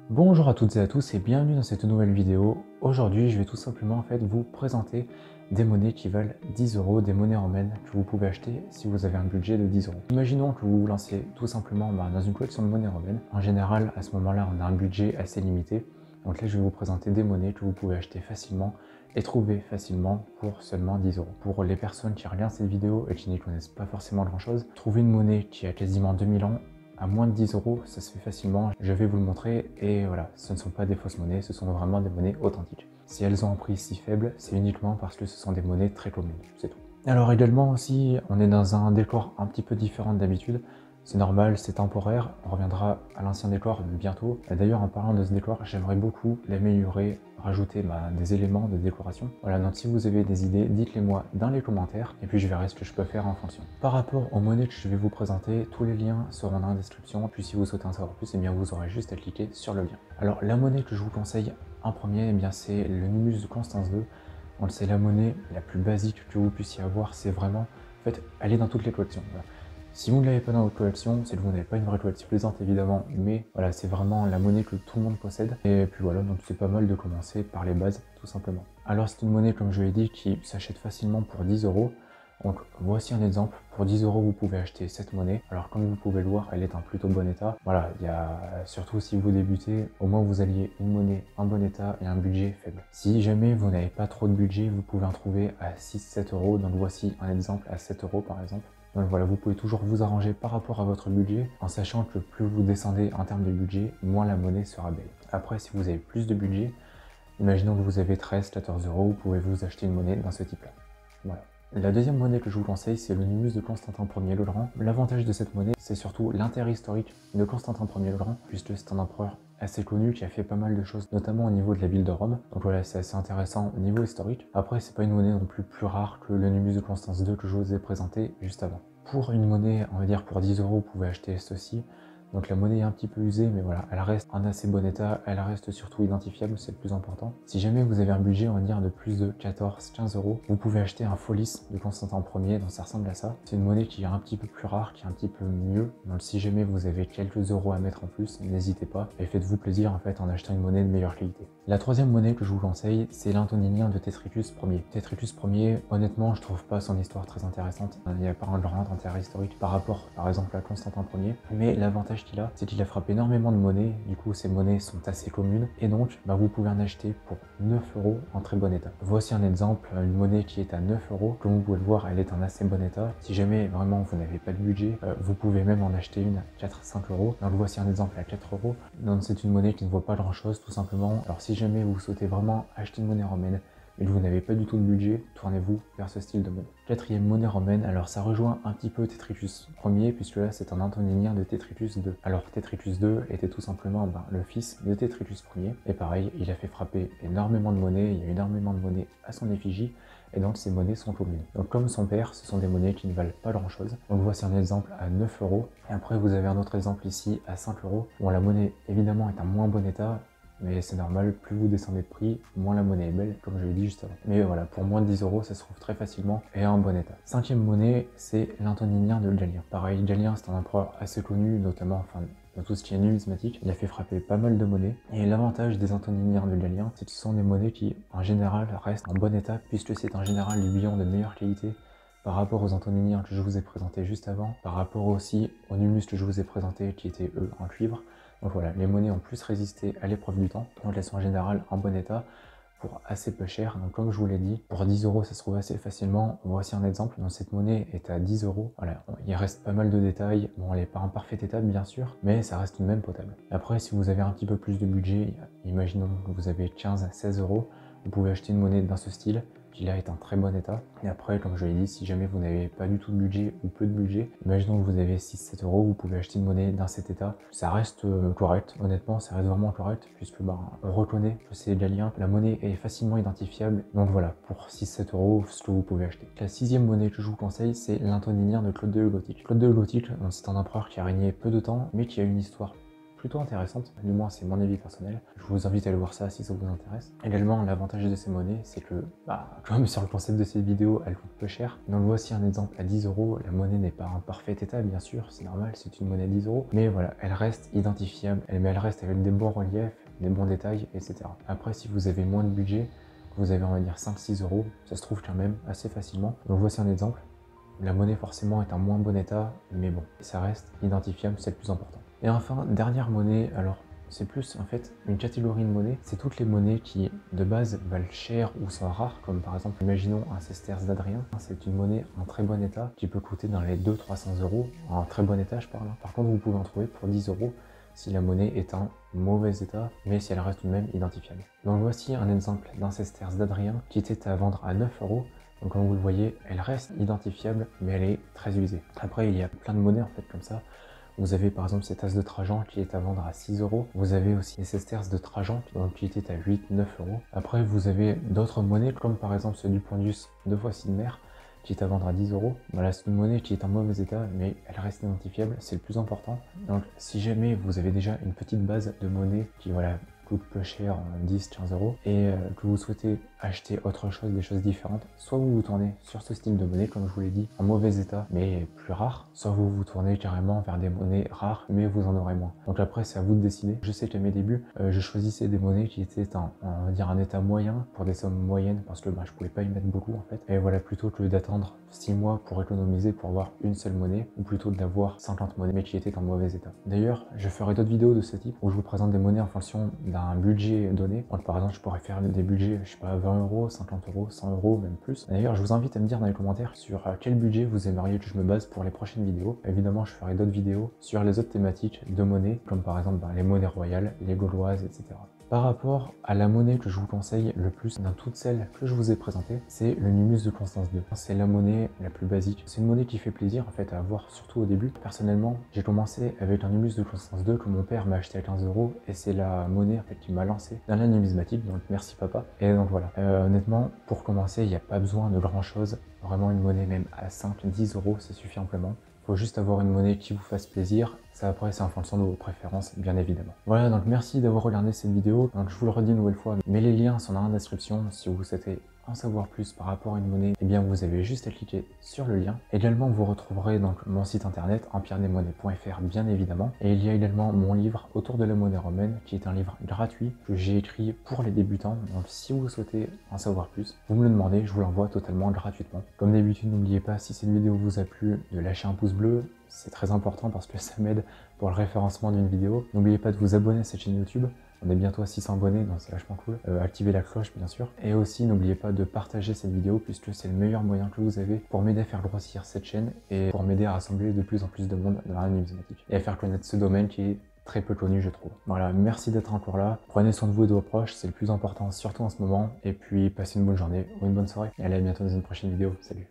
Bonjour à toutes et à tous et bienvenue dans cette nouvelle vidéo. Aujourd'hui, je vais tout simplement vous présenter des monnaies qui valent 10 euros, des monnaies romaines que vous pouvez acheter si vous avez un budget de 10 euros. Imaginons que vous vous lancez tout simplement dans une collection de monnaies romaines. En général, à ce moment-là, on a un budget assez limité. Donc là, je vais vous présenter des monnaies que vous pouvez acheter facilement et trouver facilement pour seulement 10 euros. Pour les personnes qui regardent cette vidéo et qui n'y connaissent pas forcément grand-chose, trouver une monnaie qui a quasiment 2000 ans à moins de 10 euros, ça se fait facilement. Je vais vous le montrer et voilà, ce ne sont pas des fausses monnaies, ce sont vraiment des monnaies authentiques. Si elles ont un prix si faible, c'est uniquement parce que ce sont des monnaies très communes, c'est tout. Alors également aussi, on est dans un décor un petit peu différent d'habitude. C'est normal, c'est temporaire, on reviendra à l'ancien décor bientôt. D'ailleurs, en parlant de ce décor, j'aimerais beaucoup l'améliorer, rajouter des éléments de décoration. Voilà, donc si vous avez des idées, dites-les moi dans les commentaires, et puis je verrai ce que je peux faire en fonction. Par rapport aux monnaies que je vais vous présenter, tous les liens seront dans la description, puis si vous souhaitez en savoir plus, vous aurez juste à cliquer sur le lien. Alors la monnaie que je vous conseille en premier, c'est le Numus de Constance II. Donc c'est la monnaie la plus basique que vous puissiez avoir, c'est vraiment, elle est dans toutes les collections. Voilà. Si vous ne l'avez pas dans votre collection, c'est que vous n'avez pas une vraie collection plaisante évidemment, mais voilà, c'est vraiment la monnaie que tout le monde possède. Et puis voilà, donc c'est pas mal de commencer par les bases, tout simplement. Alors c'est une monnaie, comme je l'ai dit, qui s'achète facilement pour 10 euros. Donc voici un exemple, pour 10 euros vous pouvez acheter cette monnaie. Alors comme vous pouvez le voir, elle est en plutôt bon état. Voilà, surtout si vous débutez, au moins vous alliez une monnaie en bon état et un budget faible. Si jamais vous n'avez pas trop de budget, vous pouvez en trouver à 6-7 euros. Donc voici un exemple à 7 euros par exemple. Donc voilà, vous pouvez toujours vous arranger par rapport à votre budget, en sachant que plus vous descendez en termes de budget, moins la monnaie sera belle. Après, si vous avez plus de budget, imaginons que vous avez 13-14 euros, vous pouvez vous acheter une monnaie dans ce type-là. Voilà. La deuxième monnaie que je vous conseille, c'est le Numus de Constantin Ier le Grand. L'avantage de cette monnaie, c'est surtout l'intérêt historique de Constantin Ier le Grand, puisque c'est un empereur assez connu qui a fait pas mal de choses, notamment au niveau de la ville de Rome. Donc voilà, c'est assez intéressant au niveau historique. Après, c'est pas une monnaie non plus rare que le Numus de Constance II que je vous ai présenté juste avant. Pour une monnaie, on va dire pour 10 euros, vous pouvez acheter ceci. Donc la monnaie est un petit peu usée, mais voilà, elle reste en assez bon état, elle reste surtout identifiable, c'est le plus important. Si jamais vous avez un budget, on va dire, de plus de 14-15 euros, vous pouvez acheter un Folis de Constantin Ier, donc ça ressemble à ça. C'est une monnaie qui est un petit peu plus rare, qui est un petit peu mieux. Donc si jamais vous avez quelques euros à mettre en plus, n'hésitez pas et faites-vous plaisir en achetant une monnaie de meilleure qualité. La troisième monnaie que je vous conseille, c'est l'antoninien de Tétricus Ier. Tétricus Ier, honnêtement, je trouve pas son histoire très intéressante. Il n'y a pas un grand intérêt historique par rapport, par exemple, à Constantin Ier, mais l'avantage qu'il a, c'est qu'il a frappé énormément de monnaies, du coup ces monnaies sont assez communes, et donc vous pouvez en acheter pour 9 euros en très bon état. Voici un exemple, une monnaie qui est à 9 euros, comme vous pouvez le voir, elle est en assez bon état. Si jamais vraiment vous n'avez pas de budget, vous pouvez même en acheter une à 4-5 euros. Donc voici un exemple à 4 euros, donc c'est une monnaie qui ne vaut pas grand chose tout simplement. Alors si jamais vous souhaitez vraiment acheter une monnaie romaine, et que vous n'avez pas du tout de budget, tournez-vous vers ce style de monnaie. Quatrième monnaie romaine, alors ça rejoint un petit peu Tétricus Ier, puisque là c'est un antoninien de Tétricus II. Alors Tétricus II était tout simplement le fils de Tétricus Ier, et pareil, il a fait frapper énormément de monnaies, il y a énormément de monnaies à son effigie, et donc ces monnaies sont communes. Donc comme son père, ce sont des monnaies qui ne valent pas grand chose. Donc voici un exemple à 9 euros, et après vous avez un autre exemple ici à 5 euros. Bon, la monnaie évidemment est en moins bon état, mais c'est normal, plus vous descendez de prix, moins la monnaie est belle, comme je l'ai dit juste avant. Mais voilà, pour moins de 10 euros, ça se trouve très facilement et en bon état. Cinquième monnaie, c'est l'antoninien de Galien. Pareil, Galien, c'est un empereur assez connu, notamment dans tout ce qui est numismatique. Il a fait frapper pas mal de monnaies. Et l'avantage des antoniniens de Galien, c'est que ce sont des monnaies qui, en général, restent en bon état, puisque c'est en général du billon de meilleure qualité par rapport aux antoniniens que je vous ai présentés juste avant, par rapport aussi aux numus que je vous ai présentés qui étaient eux en cuivre. Donc voilà, les monnaies ont plus résisté à l'épreuve du temps, donc elles sont en général en bon état pour assez peu cher. Donc comme je vous l'ai dit, pour 10 euros ça se trouve assez facilement. Voici un exemple, donc cette monnaie est à 10 euros. Voilà, il reste pas mal de détails. Bon, elle n'est pas en parfait état bien sûr, mais ça reste tout de même potable. Après, si vous avez un petit peu plus de budget, imaginons que vous avez 15 à 16 euros, vous pouvez acheter une monnaie dans ce style, qui là est en très bon état. Et après, comme je l'ai dit, si jamais vous n'avez pas du tout de budget ou peu de budget, imaginons que vous avez 6-7 euros, vous pouvez acheter une monnaie dans cet état. Ça reste correct, honnêtement, ça reste vraiment correct, puisque on reconnaît que c'est Galien. La monnaie est facilement identifiable, donc voilà, pour 6-7 euros, ce que vous pouvez acheter. La sixième monnaie que je vous conseille, c'est l'antoninien de Claude de Gothique. Claude de Gothique, c'est un empereur qui a régné peu de temps, mais qui a une histoire plutôt intéressante, du moins c'est mon avis personnel. Je vous invite à aller voir ça si ça vous intéresse. Également, l'avantage de ces monnaies, c'est que, comme sur le concept de cette vidéo, elles coûtent peu cher. Donc voici un exemple à 10 €. La monnaie n'est pas en parfait état, bien sûr, c'est normal, c'est une monnaie à 10 €. Mais voilà, elle reste identifiable, mais elle reste avec des bons reliefs, des bons détails, etc. Après, si vous avez moins de budget, vous avez on va dire 5-6 €, ça se trouve quand même assez facilement. Donc voici un exemple. La monnaie forcément est en moins bon état, mais bon, ça reste identifiable, c'est le plus important. Et enfin, dernière monnaie, alors c'est plus en fait une catégorie de monnaie, c'est toutes les monnaies qui de base valent cher ou sont rares, comme par exemple, imaginons un sesterce d'Adrien. C'est une monnaie en très bon état qui peut coûter dans les 200-300 €, en très bon état je parle. Par contre, vous pouvez en trouver pour 10 € si la monnaie est en mauvais état, mais si elle reste tout de même identifiable. Donc voici un exemple d'un sesterce d'Adrien qui était à vendre à 9 €. Donc comme vous le voyez, elle reste identifiable, mais elle est très usée. Après, il y a plein de monnaies en fait comme ça. Vous avez par exemple cette as de Trajan qui est à vendre à 6 €. Vous avez aussi les sesterces de Trajan qui étaient à 8-9 €. Après, vous avez d'autres monnaies comme par exemple ce du Pondus 2 fois Sidmer qui est à vendre à 10 €. Voilà, c'est une monnaie qui est en mauvais état, mais elle reste identifiable, c'est le plus important. Donc si jamais vous avez déjà une petite base de monnaie qui coûte peu cher, 10-15 € et que vous souhaitez acheter autre chose, des choses différentes, soit vous vous tournez sur ce style de monnaie, comme je vous l'ai dit, en mauvais état mais plus rare, soit vous vous tournez carrément vers des monnaies rares mais vous en aurez moins. Donc après, c'est à vous de décider. Je sais qu'à mes débuts, je choisissais des monnaies qui étaient on va dire un état moyen pour des sommes moyennes parce que je pouvais pas y mettre beaucoup en fait. Et voilà, plutôt que d'attendre 6 mois pour économiser pour avoir une seule monnaie, ou plutôt d'avoir 50 monnaies mais qui étaient en mauvais état. D'ailleurs, je ferai d'autres vidéos de ce type où je vous présente des monnaies en fonction d'un budget donné. Donc, par exemple, je pourrais faire des budgets, je sais pas, 20 €, 50 €, 100 €, même plus. D'ailleurs, je vous invite à me dire dans les commentaires sur quel budget vous aimeriez que je me base pour les prochaines vidéos. Évidemment, je ferai d'autres vidéos sur les autres thématiques de monnaie, comme par exemple les monnaies royales, les gauloises, etc. Par rapport à la monnaie que je vous conseille le plus dans toutes celles que je vous ai présentées, c'est le Nummus de Constance II. C'est la monnaie la plus basique. C'est une monnaie qui fait plaisir en fait à avoir, surtout au début. Personnellement, j'ai commencé avec un Nummus de Constance II que mon père m'a acheté à 15 € et c'est la monnaie en fait qui m'a lancé dans la numismatique, donc merci papa. Et donc voilà, honnêtement, pour commencer, il n'y a pas besoin de grand chose. Vraiment une monnaie même à 5-10 €, ça suffit amplement. Faut juste avoir une monnaie qui vous fasse plaisir. Ça après, c'est en fonction de vos préférences, bien évidemment. Voilà, donc merci d'avoir regardé cette vidéo. Donc je vous le redis une nouvelle fois, mais les liens sont dans la description si vous souhaitez en savoir plus par rapport à une monnaie, eh bien vous avez juste à cliquer sur le lien. Également, vous retrouverez donc mon site internet empire-des-monnaies.fr bien évidemment. Et il y a également mon livre autour de la monnaie romaine qui est un livre gratuit que j'ai écrit pour les débutants. Donc si vous souhaitez en savoir plus, vous me le demandez, je vous l'envoie totalement gratuitement. Comme d'habitude, n'oubliez pas, si cette vidéo vous a plu, de lâcher un pouce bleu. C'est très important parce que ça m'aide pour le référencement d'une vidéo. N'oubliez pas de vous abonner à cette chaîne YouTube. On est bientôt à 600 abonnés, donc c'est vachement cool. Activez la cloche, bien sûr. Et aussi, n'oubliez pas de partager cette vidéo puisque c'est le meilleur moyen que vous avez pour m'aider à faire grossir cette chaîne et pour m'aider à rassembler de plus en plus de monde dans la numismatique et à faire connaître ce domaine qui est très peu connu, je trouve. Voilà, merci d'être encore là. Prenez soin de vous et de vos proches, c'est le plus important, surtout en ce moment. Et puis, passez une bonne journée ou une bonne soirée. Et allez, à bientôt dans une prochaine vidéo. Salut!